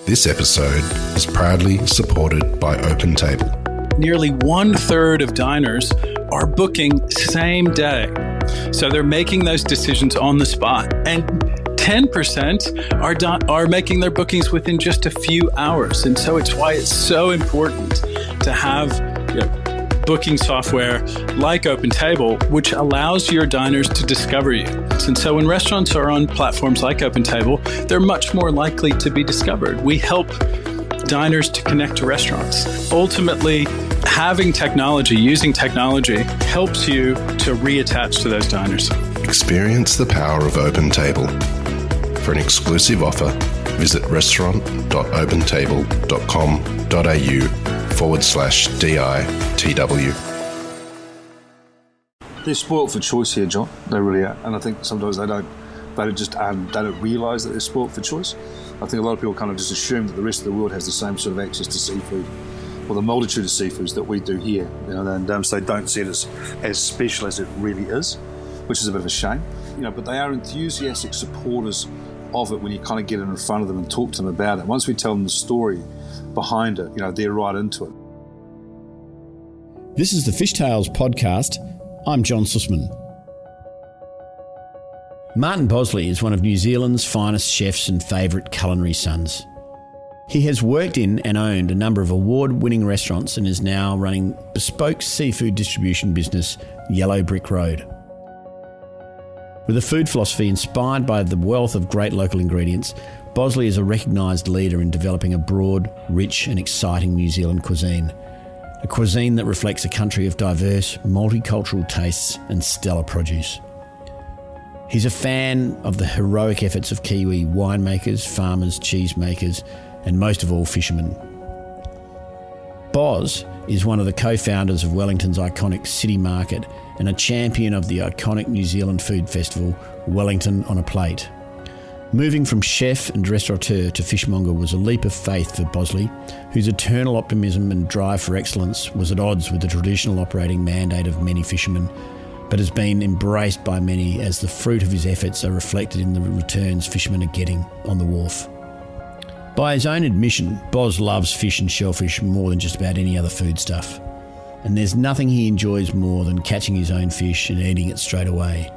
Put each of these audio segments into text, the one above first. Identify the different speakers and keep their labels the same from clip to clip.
Speaker 1: This episode is proudly supported by OpenTable.
Speaker 2: Nearly 1/3 of diners are booking same day. So they're making those decisions on the spot. And 10% are making their bookings within just a few hours. And so it's why it's so important to have booking software like OpenTable, which allows your diners to discover you. And so when restaurants are on platforms like OpenTable, they're much more likely to be discovered. We help diners to connect to restaurants. Ultimately, having technology, using technology, helps you to reattach to those diners.
Speaker 1: Experience the power of OpenTable. For an exclusive offer, visit restaurant.opentable.com.au/DITW.
Speaker 3: They're spoilt for choice here, John. They really are. And I think sometimes they don't realise that they're spoilt for choice. I think a lot of people kind of just assume that the rest of the world has the same sort of access to seafood, or the multitude of seafoods that we do here. And so they don't see it as special as it really is, which is a bit of a shame. But they are enthusiastic supporters of it when you kind of get in front of them and talk to them about it. Once we tell them the story behind it, they're right into it.
Speaker 4: This is the Fish Tales podcast. I'm John Susman. Martin Bosley is one of New Zealand's finest chefs and favourite culinary sons. He has worked in and owned a number of award-winning restaurants and is now running bespoke seafood distribution business Yellow Brick Road. With a food philosophy inspired by the wealth of great local ingredients, Bosley is a recognised leader in developing a broad, rich and exciting New Zealand cuisine. A cuisine that reflects a country of diverse, multicultural tastes and stellar produce. He's a fan of the heroic efforts of Kiwi winemakers, farmers, cheesemakers, and most of all, fishermen. Boz is one of the co-founders of Wellington's iconic City Market and a champion of the iconic New Zealand food festival, Wellington on a Plate. Moving from chef and restaurateur to fishmonger was a leap of faith for Bosley, whose eternal optimism and drive for excellence was at odds with the traditional operating mandate of many fishermen, but has been embraced by many as the fruit of his efforts are reflected in the returns fishermen are getting on the wharf. By his own admission, Boz loves fish and shellfish more than just about any other foodstuff. And there's nothing he enjoys more than catching his own fish and eating it straight away.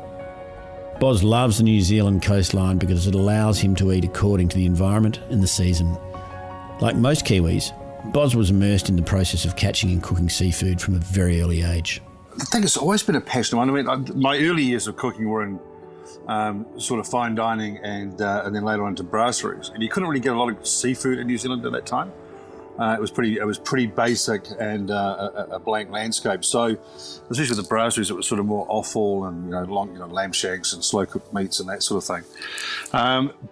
Speaker 4: Boz loves the New Zealand coastline because it allows him to eat according to the environment and the season. Like most Kiwis, Boz was immersed in the process of catching and cooking seafood from a very early age.
Speaker 3: I think it's always been a passion of mine. My early years of cooking were in sort of fine dining and then later on into brasseries. And you couldn't really get a lot of seafood in New Zealand at that time. It was pretty basic and a blank landscape. So, especially with the brasseries, it was sort of more offal and long lamb shanks and slow cooked meats and that sort of thing.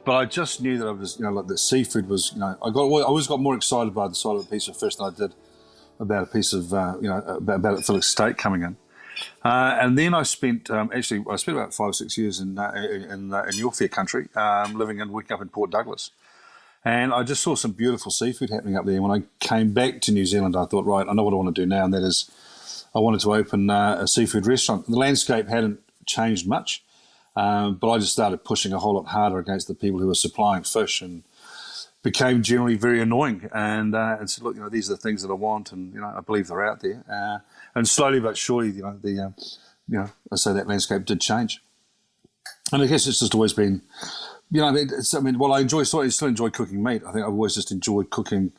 Speaker 3: But I just knew that I was like that seafood was I always got more excited by the sight of a piece of fish than I did about a piece of about a fillet steak coming in. And then I spent about 5 or 6 years in your fair country, living and working up in Port Douglas. And I just saw some beautiful seafood happening up there. When I came back to New Zealand, I thought, right, I know what I want to do now, and that is I wanted to open a seafood restaurant. The landscape hadn't changed much, but I just started pushing a whole lot harder against the people who were supplying fish and became generally very annoying and said, look, these are the things that I want, and I believe they're out there. And slowly but surely, I say that landscape did change. And I guess it's just always been, I still enjoy cooking meat. I think I've always just enjoyed cooking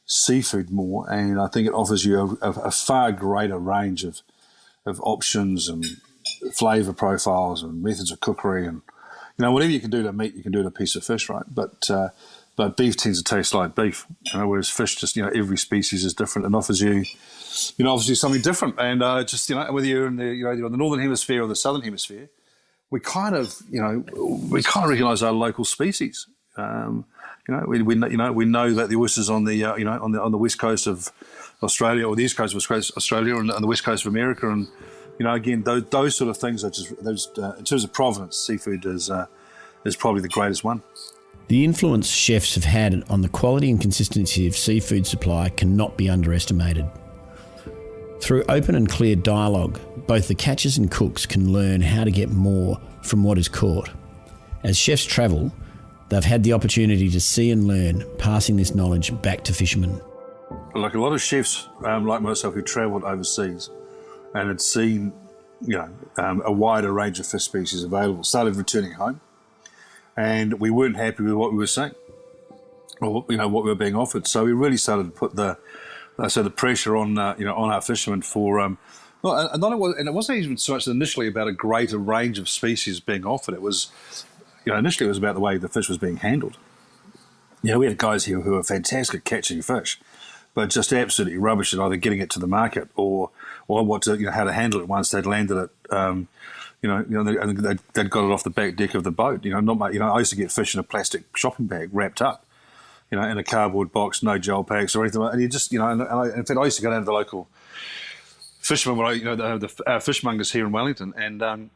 Speaker 3: seafood more, and I think it offers you a far greater range of options and flavour profiles and methods of cookery, and whatever you can do to meat, you can do to a piece of fish, right? But beef tends to taste like beef, whereas fish just every species is different and offers you something different. And whether you're in the northern hemisphere or the southern hemisphere, we kind of recognise our local species. We know that the oysters on the on the west coast of Australia, or the east coast of Australia, and on the west coast of America, and again those sort of things are just those in terms of provenance, seafood is probably the greatest one.
Speaker 4: The influence chefs have had on the quality and consistency of seafood supply cannot be underestimated. Through open and clear dialogue, both the catchers and cooks can learn how to get more from what is caught. As chefs travel, They've had the opportunity to see and learn, passing this knowledge back to fishermen.
Speaker 3: Like a lot of chefs, like myself, who travelled overseas and had seen, a wider range of fish species available, started returning home, and we weren't happy with what we were seeing, or what we were being offered. So we really started to put the pressure on, on our fishermen for. And it wasn't even so much initially about a greater range of species being offered. It was, initially it was about the way the fish was being handled. We had guys here who were fantastic at catching fish, but just absolutely rubbish at either getting it to the market or what to, how to handle it once they'd landed it. And they'd got it off the back deck of the boat. I used to get fish in a plastic shopping bag wrapped up, in a cardboard box, no gel packs or anything. And you just, in fact, I used to go down to the local fishermen, the fishmongers here in Wellington, and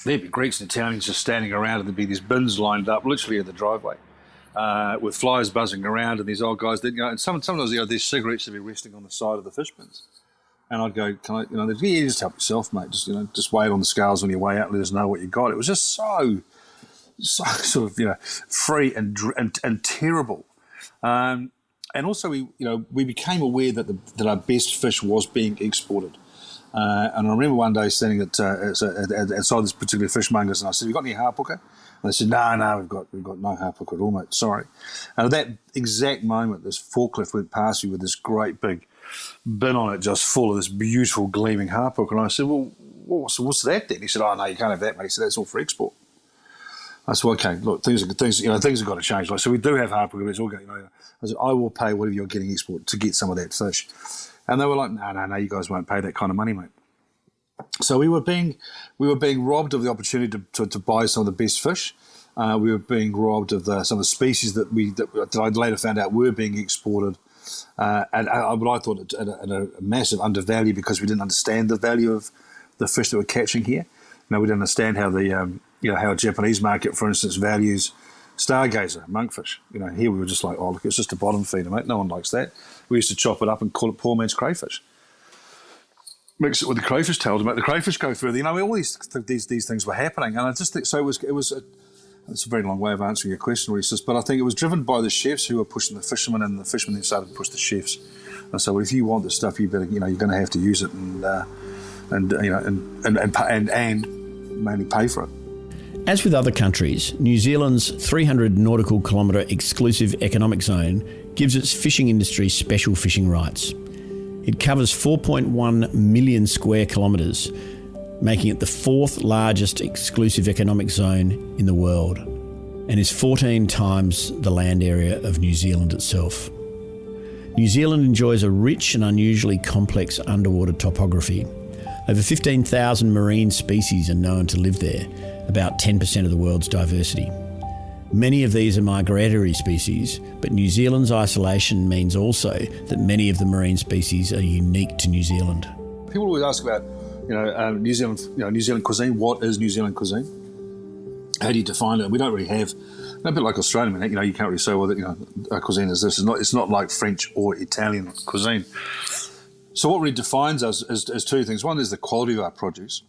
Speaker 3: there'd be Greeks and Italians just standing around, and there'd be these bins lined up literally in the driveway. With flies buzzing around, and these old guys, and sometimes these cigarettes would be resting on the side of the fish bins, and I'd go, "Can I?" They'd be, just help yourself, mate. Just weigh it on the scales on your way out. Let us know what you got. It was just so sort of free and terrible, and also we became aware that our best fish was being exported. And I remember one day standing outside this particular fishmongers, and I said, "Have you got any harpooker?" And they said, "No, we've got no harpooker at all, mate. Sorry." And at that exact moment, this forklift went past me with this great big bin on it, just full of this beautiful gleaming harpooker. And I said, "Well, what's that then?" He said, "Oh no, you can't have that, mate." He said, "That's all for export." I said, "Well, okay, look, things have got to change. So we do have harpooker, but it's all going. I said, "I will pay whatever you're getting export to get some of that fish." And they were like, no, you guys won't pay that kind of money, mate. So we were being robbed of the opportunity to buy some of the best fish. We were being robbed of some of the species that I later found out were being exported, and what I thought at a massive undervalue, because we didn't understand the value of the fish that we're catching here. We didn't understand how how a Japanese market, for instance, values stargazer, monkfish. Here we were just like, oh, look, it's just a bottom feeder, mate. No one likes that. We used to chop it up and call it poor man's crayfish. Mix it with the crayfish tail to make the crayfish go further. All these things were happening, and I just think so. It's a very long way of answering your question, Reese, but I think it was driven by the chefs who were pushing the fishermen, and the fishermen then started to push the chefs. And so, if you want this stuff, you better, you're going to have to use it, and mainly pay for it.
Speaker 4: As with other countries, New Zealand's 300 nautical kilometre exclusive economic zone gives its fishing industry special fishing rights. It covers 4.1 million square kilometres, making it the fourth largest exclusive economic zone in the world, and is 14 times the land area of New Zealand itself. New Zealand enjoys a rich and unusually complex underwater topography. Over 15,000 marine species are known to live there, about 10% of the world's diversity. Many of these are migratory species, but New Zealand's isolation means also that many of the marine species are unique to New Zealand.
Speaker 3: People always ask about, New Zealand, New Zealand cuisine. What is New Zealand cuisine? How do you define it? We don't really have, a bit like Australian, you can't really say, well, our cuisine is this. It's not like French or Italian cuisine. So what really defines us is two things. One is the quality of our produce.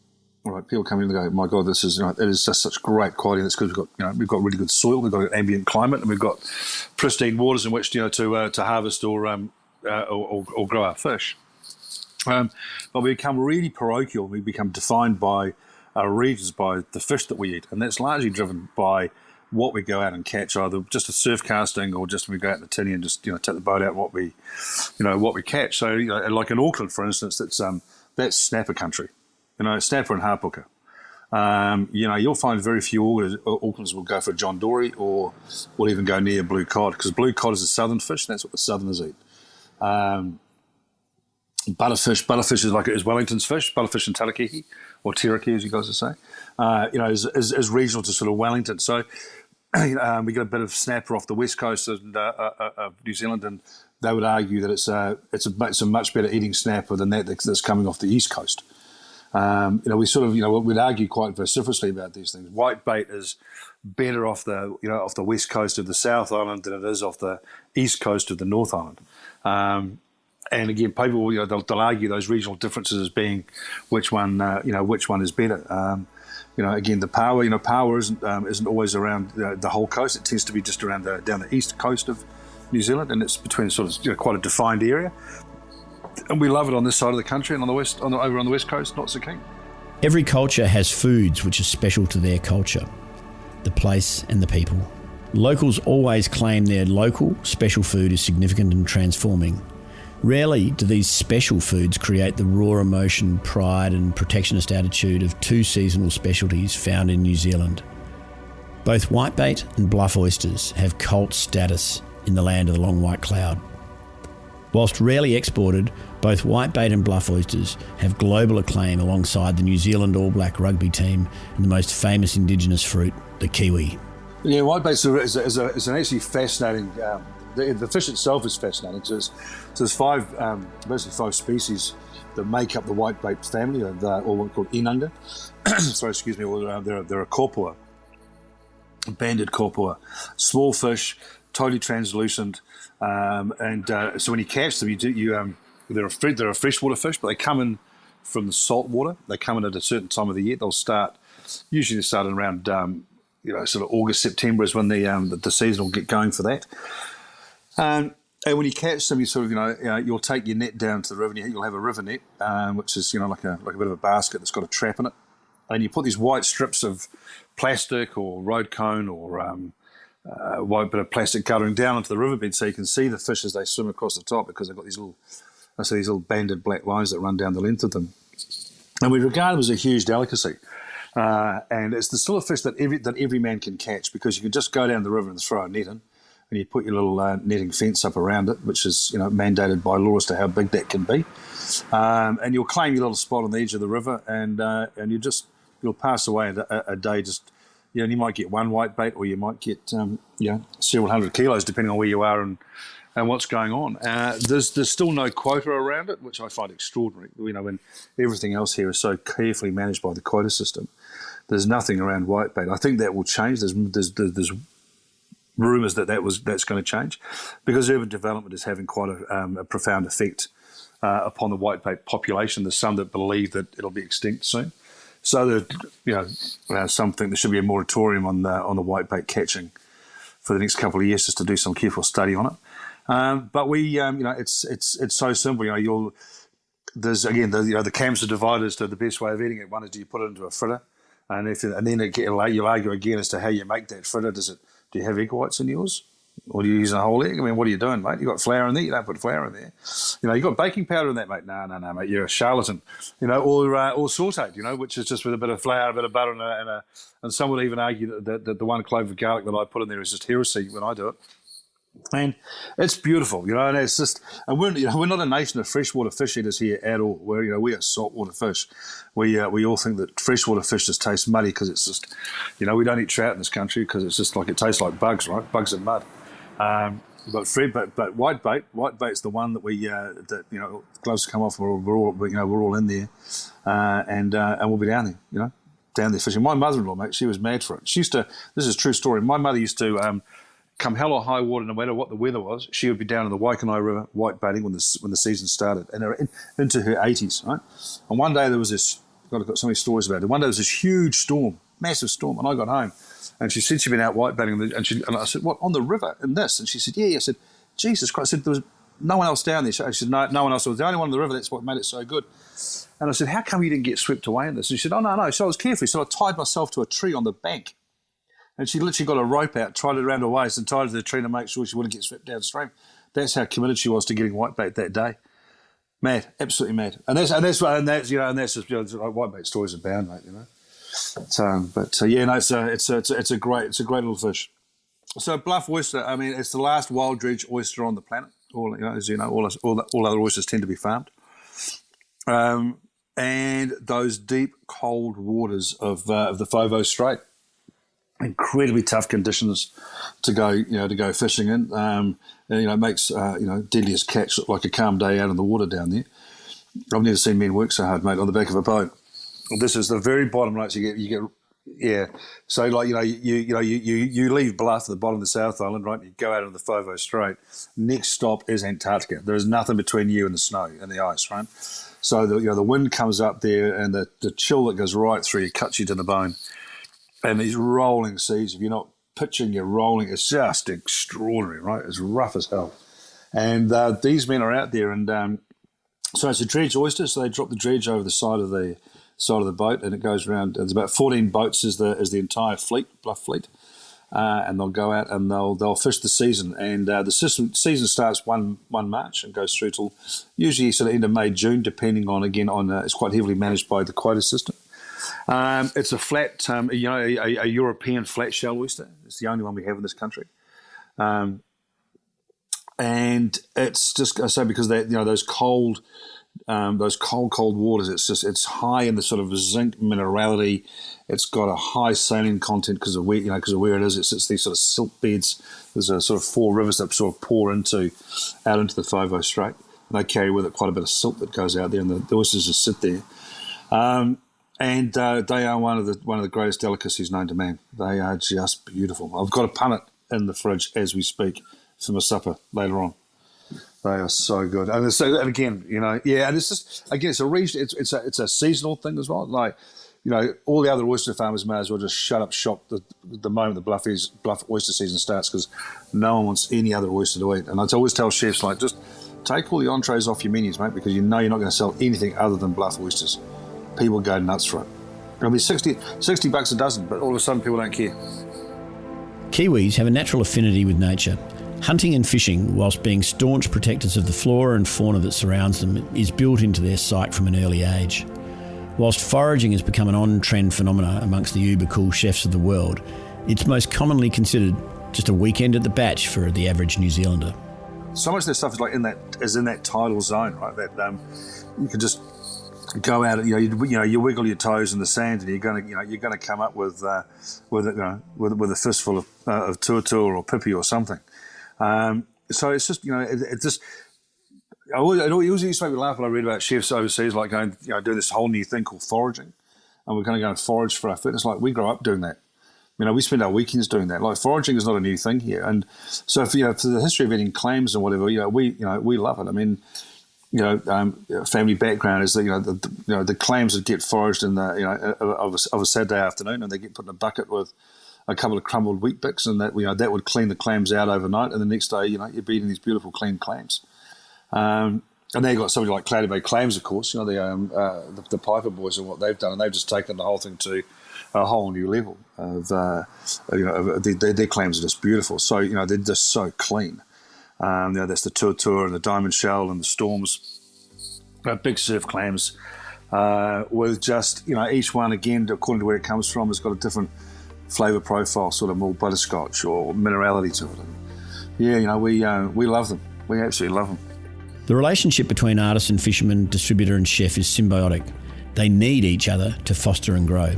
Speaker 3: All right, people come in and go, "My God, this is it is just such great quality." That's because we've got really good soil, we've got an ambient climate, and we've got pristine waters in which to harvest or grow our fish. But we become really parochial. We become defined by our regions, by the fish that we eat, and that's largely driven by what we go out and catch, either just a surf casting or just when we go out in the tinny and just take the boat out, what we catch. So like in Auckland, for instance, that's snapper country. Snapper and harpooker. You'll find very few Aucklanders will go for John Dory or will even go near blue cod, because blue cod is a southern fish, and that's what the southerners eat. Butterfish is Wellington's fish. Butterfish and tarakiki, or tiraki, as you guys would say, is regional to sort of Wellington. So we get a bit of snapper off the west coast of New Zealand, and they would argue that it's a much better eating snapper than that's coming off the east coast. We sort of we'd argue quite vociferously about these things. Whitebait is better off the west coast of the South Island than it is off the east coast of the North Island. And again, people they'll argue those regional differences as being which one is better. again, the power isn't always around the whole coast. It tends to be just around down the east coast of New Zealand, and it's between sort of quite a defined area. And we love it on this side of the country, and over on the west coast, not so keen.
Speaker 4: Every culture has foods which are special to their culture, the place and the people. Locals always claim their local special food is significant and transforming. Rarely do these special foods create the raw emotion, pride and protectionist attitude of two seasonal specialties found in New Zealand. Both whitebait and bluff oysters have cult status in the land of the long white cloud. Whilst rarely exported, both whitebait and bluff oysters have global acclaim alongside the New Zealand All Black rugby team and the most famous indigenous fruit, the kiwi.
Speaker 3: Yeah, whitebait is an actually fascinating. The fish itself is fascinating. So there's basically five species that make up the whitebait family, or what we call inunga. Sorry, excuse me. They're a korpua, banded korpua, small fish, totally translucent, and so when you catch them, they're a freshwater fish, but they come in from the salt water. They come in at a certain time of the year. Usually they start around sort of August, September is when the season will get going for that. And when you catch them, you sort of you'll take your net down to the river. And you'll have a river net, which is like a bit of a basket that's got a trap in it, and you put these white strips of plastic or road cone or white bit of plastic colouring down into the riverbed, so you can see the fish as they swim across the top, because they've got these little banded black lines that run down the length of them, and we regard them as a huge delicacy. And it's the sort of fish that every man can catch, because you can just go down the river and throw a net in, and you put your little netting fence up around it, which is mandated by law as to how big that can be, and you'll claim your little spot on the edge of the river, and you'll pass away a day just. You might get one whitebait, or you might get several hundred kilos, depending on where you are and what's going on. There's still no quota around it, which I find extraordinary. When everything else here is so carefully managed by the quota system, there's nothing around whitebait. I think that will change. There's rumours that's going to change, because urban development is having quite a profound effect upon the whitebait population. There's some that believe that it'll be extinct soon. So some think there should be a moratorium on the whitebait catching for the next couple of years, just to do some careful study on it. But we, it's so simple. There's again the camps are divided as to the best way of eating it. One is, do you put it into a fritter, and then you'll argue again as to how you make that fritter. Do you have egg whites in yours? Or do you use a whole egg? I mean, what are you doing, mate? You got flour in there? You don't put flour in there. You got baking powder in that, mate? No, mate. You're a charlatan. Or sautéed, which is just with a bit of flour, a bit of butter, and some would even argue that the one clove of garlic that I put in there is just heresy when I do it. And it's beautiful, and it's just, and we're not a nation of freshwater fish eaters here at all. We are saltwater fish. We all think that freshwater fish just tastes muddy, because it's just, we don't eat trout in this country because it's just like, it tastes like bugs, right? Bugs and mud. But whitebait's the one that gloves come off. We're all in there, and we'll be down there, fishing. My mother-in-law, mate, she was mad for it. She used to. This is a true story. My mother used to come hell or high water, no matter what the weather was. She would be down in the Waikanae River whitebaiting when the season started, and into her 80s, right? And one day there was this. I've got so many stories about it. One day there was this huge storm, massive storm, and I got home. And she said she'd been out whitebaiting, and I said, "What, on the river in this?" And she said, "Yeah." I said, "Jesus Christ!" I said, "There was no one else down there." She said, "No one else. I was the only one on the river. That's what made it so good." And I said, "How come you didn't get swept away in this?" And she said, "Oh no." So I was careful. So I tied myself to a tree on the bank, and she literally got a rope out, tied it around her waist, and tied it to the tree to make sure she wouldn't get swept downstream. That's how committed she was to getting whitebait that day. Mad, absolutely mad. And that's just whitebait stories abound, mate. It's a great little fish. So bluff oyster, I mean, it's the last wild dredge oyster on the planet. All other oysters tend to be farmed. And those deep, cold waters of the Fovo Strait, incredibly tough conditions to go fishing in. It makes deadliest catch look like a calm day out in the water down there. I've never seen men work so hard, mate, on the back of a boat. This is the very bottom rates you get. Yeah. So you leave Bluff at the bottom of the South Island, right? You go out into the Fovo Strait. Next stop is Antarctica. There is nothing between you and the snow and the ice, right? So the wind comes up there, and the chill that goes right through you cuts you to the bone. And these rolling seas, if you're not pitching, you're rolling. It's just extraordinary, right? It's rough as hell. And these men are out there, and so it's a dredge oyster. So they drop the dredge over the side of the boat, and it goes around. There's about 14 boats is the entire fleet, bluff fleet, and they'll go out and they'll fish the season. And the season starts 1 March and goes through till usually sort of end of May, June, depending on it's quite heavily managed by the quota system. It's a flat, a European flat shell oyster. It's the only one we have in this country, and it's just, I say, because those cold waters. It's high in the sort of zinc minerality. It's got a high saline content because of where it is. It's these sort of silt beds. There's a sort of 4 rivers that sort of pour out into the Foveaux Strait, and they carry with it quite a bit of silt that goes out there, and the oysters just sit there. And they are one of the greatest delicacies known to man. They are just beautiful. I've got a punnet in the fridge as we speak for my supper later on. They are so good. And again, and it's just, again, it's a region. It's a seasonal thing as well. Like, all the other oyster farmers may as well just shut up shop the moment the bluff oyster season starts, because no one wants any other oyster to eat. And I always tell chefs, like, just take all the entrees off your menus, mate, because you're not going to sell anything other than bluff oysters. People go nuts for it. It'll be $60 a dozen, but all of a sudden people don't care.
Speaker 4: Kiwis have a natural affinity with nature. Hunting and fishing, whilst being staunch protectors of the flora and fauna that surrounds them, is built into their psyche from an early age. Whilst foraging has become an on-trend phenomenon amongst the uber-cool chefs of the world, it's most commonly considered just a weekend at the batch for the average New Zealander.
Speaker 3: So much of this stuff is in that tidal zone, right? That you can just go out, you wiggle your toes in the sand, and you're going to come up with a fistful of tuatua or pipi or something. So it's just, it always used to make me laugh when I read about chefs overseas, like going, doing this whole new thing called foraging, and we're going to go and forage for our food. It's like we grow up doing that. We spend our weekends doing that. Like, foraging is not a new thing here, and so for the history of eating clams and whatever, we love it. I mean, family background is that the clams that get foraged in of a Saturday afternoon, and they get put in a bucket with a couple of crumbled wheat bix, and that would clean the clams out overnight, and the next day you're eating these beautiful clean clams. And then you've got somebody like Cloudy Bay Clams, of course, the Piper boys and what they've done, and they've just taken the whole thing to a whole new level of their clams are just beautiful. So they're just so clean. That's the tuatua and the diamond shell and the storms, big surf clams, with just each one, again, according to where it comes from, has got a different flavour profile, sort of more butterscotch or minerality to it. And we love them. We absolutely love them.
Speaker 4: The relationship between artisan, fisherman, distributor and chef is symbiotic. They need each other to foster and grow.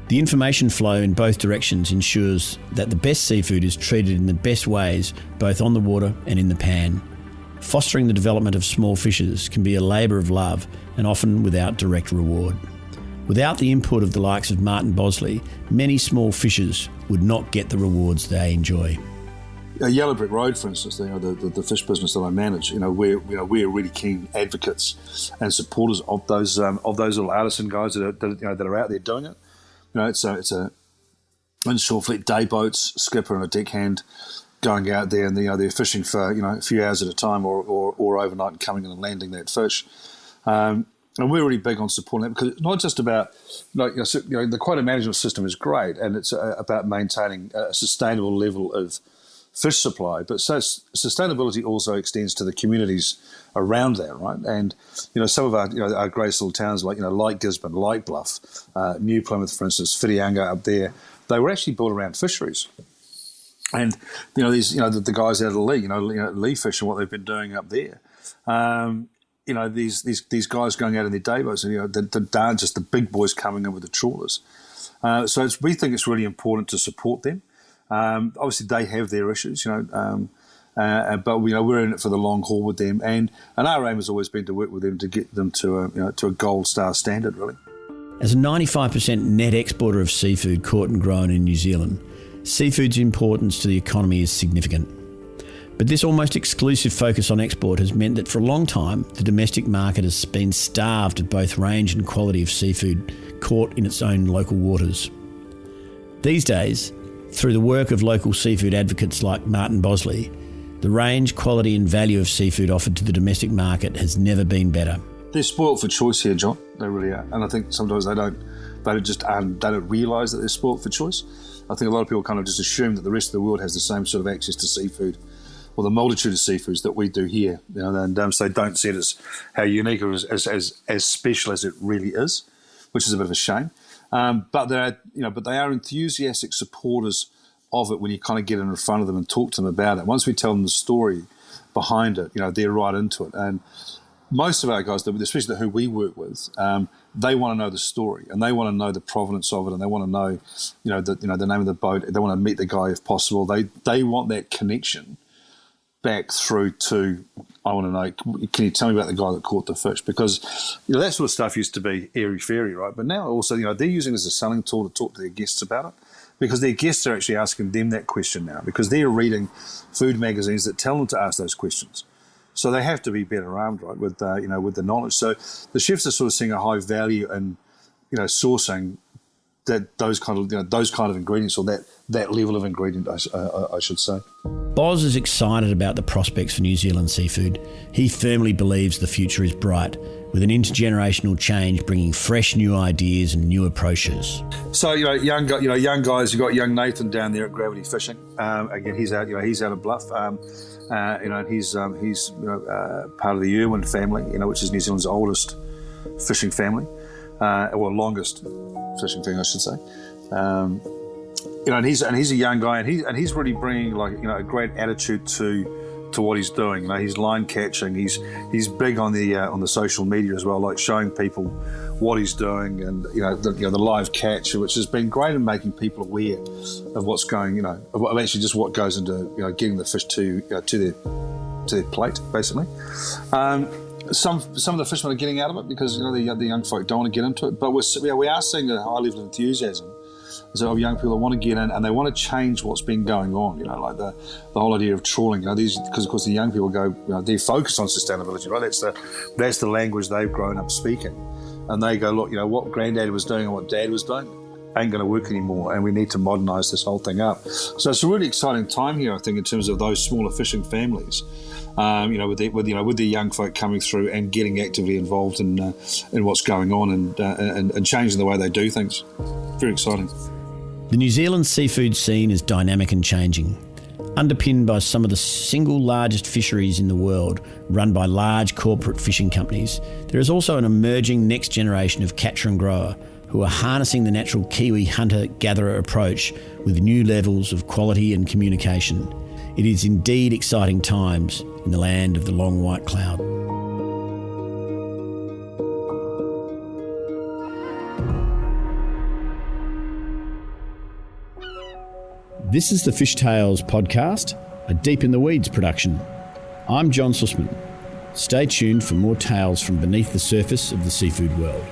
Speaker 4: The information flow in both directions ensures that the best seafood is treated in the best ways, both on the water and in the pan. Fostering the development of small fishes can be a labour of love, and often without direct reward. Without the input of the likes of Martin Bosley, many small fishers would not get the rewards they enjoy.
Speaker 3: Yellow Brick Road, for instance, the fish business that I manage, we're really keen advocates and supporters of those little artisan guys that are out there doing it. It's a inshore fleet, day boats, skipper and a deckhand going out there, and they're fishing for a few hours at a time or overnight, and coming in and landing that fish. And we're really big on supporting that, because it's not just about the quota management system is great, and it's about maintaining a sustainable level of fish supply, but sustainability also extends to the communities around that, right? And some of our greatest little towns, like Gisborne, like Bluff, New Plymouth, for instance, Whitianga up there, they were actually built around fisheries. And these the guys out of the Lee, Lee Fish and what they've been doing up there. These guys going out in their day boats, and just the big boys coming in with the trawlers. So we think it's really important to support them. Obviously, they have their issues, but we're in it for the long haul with them, and our aim has always been to work with them to get them to a gold star standard, really.
Speaker 4: As a 95% net exporter of seafood caught and grown in New Zealand, seafood's importance to the economy is significant. But this almost exclusive focus on export has meant that for a long time, the domestic market has been starved of both range and quality of seafood caught in its own local waters. These days, through the work of local seafood advocates like Martin Bosley, the range, quality and value of seafood offered to the domestic market has never been better.
Speaker 3: They're spoilt for choice here, John. They really are. And I think sometimes they don't realise that they're spoilt for choice. I think a lot of people kind of just assume that the rest of the world has the same sort of access to seafood, or the multitude of seafoods that we do here, and so they don't see it as how unique or as special as it really is, which is a bit of a shame. But they are enthusiastic supporters of it when you kind of get in front of them and talk to them about it. Once we tell them the story behind it, they're right into it. And most of our guys, especially who we work with, they want to know the story and they want to know the provenance of it, and they want to know, the name of the boat. They want to meet the guy if possible. They want that connection back through to, I want to know, can you tell me about the guy that caught the fish? Because that sort of stuff used to be airy-fairy, right? But now also, they're using it as a selling tool to talk to their guests about it, because their guests are actually asking them that question now, because they're reading food magazines that tell them to ask those questions. So they have to be better armed, right, with with the knowledge. So the chefs are sort of seeing a high value in sourcing those kind of ingredients, or that level of ingredient, I should say.
Speaker 4: Boz is excited about the prospects for New Zealand seafood. He firmly believes the future is bright, with an intergenerational change bringing fresh new ideas and new approaches.
Speaker 3: So young guys. You've got young Nathan down there at Gravity Fishing. Again, he's out of Bluff. He's part of the Irwin family, which is New Zealand's oldest fishing family, or longest fishing family, I should say. And he's a young guy, and he's really bringing a great attitude to what he's doing. He's line catching. He's big on the social media as well, like showing people what he's doing, and the live catch, which has been great in making people aware of what's going, of actually just what goes into getting the fish to their plate, basically. Some of the fishermen are getting out of it because the young folk don't want to get into it, but we are seeing a high level of enthusiasm of young people that want to get in and they want to change what's been going on. Like the whole idea of trawling. Because of course the young people go, they're focused on sustainability, right? That's the language they've grown up speaking, and they go, look, what Granddad was doing and what Dad was doing ain't going to work anymore, and we need to modernise this whole thing up. So it's a really exciting time here, I think, in terms of those smaller fishing families. With the young folk coming through and getting actively involved in what's going on and changing the way they do things. Very exciting.
Speaker 4: The New Zealand seafood scene is dynamic and changing, underpinned by some of the single largest fisheries in the world, run by large corporate fishing companies. There is also an emerging next generation of catcher and grower who are harnessing the natural Kiwi hunter-gatherer approach with new levels of quality and communication. It is indeed exciting times in the land of the long white cloud. This is the Fish Tales podcast, a Deep in the Weeds production. I'm John Susman. Stay tuned for more tales from beneath the surface of the seafood world.